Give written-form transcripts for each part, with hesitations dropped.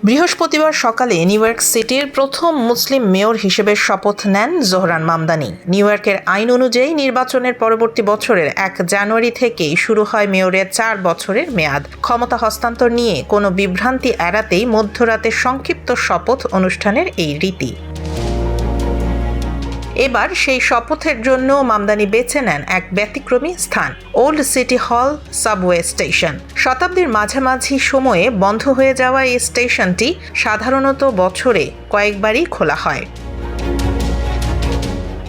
বৃহস্পতিবার সকালে new York সিটির প্রথম মুসলিম মেয়র হিসেবে শপথ নেন জোহরান মামদানি। নিউ ইয়র্কের আইন অনুযায়ী নির্বাচনের পরবর্তী বছরের 1 জানুয়ারি থেকেই শুরু হয় মেয়রের 4 বছরের মেয়াদ। ক্ষমতা হস্তান্তর নিয়ে কোনো বিভ্রান্তি এড়াতেই মধ্যরাতে সংক্ষিপ্ত শপথ অনুষ্ঠানের এই রীতি। এবার সেই শপথের জন্য মামদানি বেছে নেন এক ব্যতিক্রমী স্থান, ওল্ড সিটি হল সাবওয়ে স্টেশন। শতাব্দীর মাঝামাঝি সময়ে বন্ধ হয়ে যাওয়া এই স্টেশনটি সাধারণত বছরে কয়েকবারই খোলা হয়।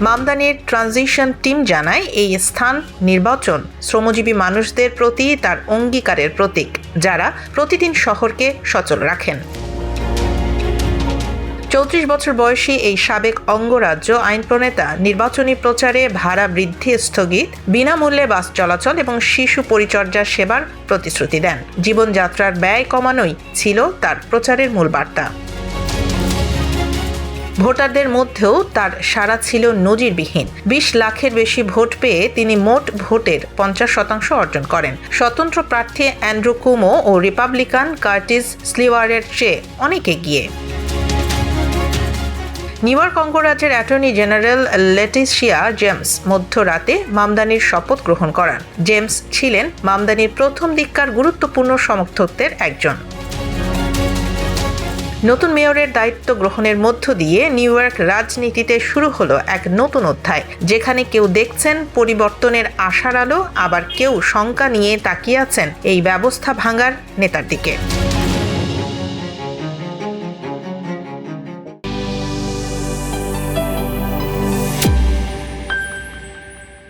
মামদানির ট্রানজিশন টিম জানায়, এই স্থান নির্বাচন শ্রমজীবী মানুষদের প্রতি তার অঙ্গীকারের প্রতীক, যারা প্রতিদিন শহরকে সচল রাখেন। 34 বছর বয়সী এই সাবেক অঙ্গরাজ্য আইন প্রণেতা নির্বাচনী প্রচারে ভাড়া বৃদ্ধি স্থগিত, বিনামূল্যে বাস চলাচল এবং শিশু পরিচর্যা সেবার প্রতিশ্রুতি দেন। জীবনযাত্রার ব্যয় কমানোই ছিল তার প্রচারের মূল বার্তা। ভোটারদের মধ্যেও তার সাড়া ছিল নজিরবিহীন। 20 লাখের বেশি ভোট পেয়ে তিনি মোট ভোটের 50% অর্জন করেন। স্বতন্ত্র প্রার্থী অ্যান্ড্রু কুমো ও রিপাবলিকান কার্টিস স্লিওয়ারের চেয়ে অনেক এগিয়ে। নিউ ইয়র্ক অঙ্গরাজ্যের অ্যাটর্নি জেনারেল লেটিশিয়া জেমস মধ্যরাতে মামদানির শপথ গ্রহণ করান। জেমস ছিলেন মামদানির প্রথম দিককার গুরুত্বপূর্ণ সমর্থকদের একজন। নতুন মেয়রের দায়িত্ব গ্রহণের মধ্য দিয়ে নিউ ইয়র্ক রাজনীতিতে শুরু হলো এক নতুন অধ্যায়, যেখানে কেউ দেখছেন পরিবর্তনের আশার আলো, আবার কেউ শঙ্কা নিয়ে তাকিয়ে আছেন এই ব্যবস্থা ভাঙার নেতার দিকে।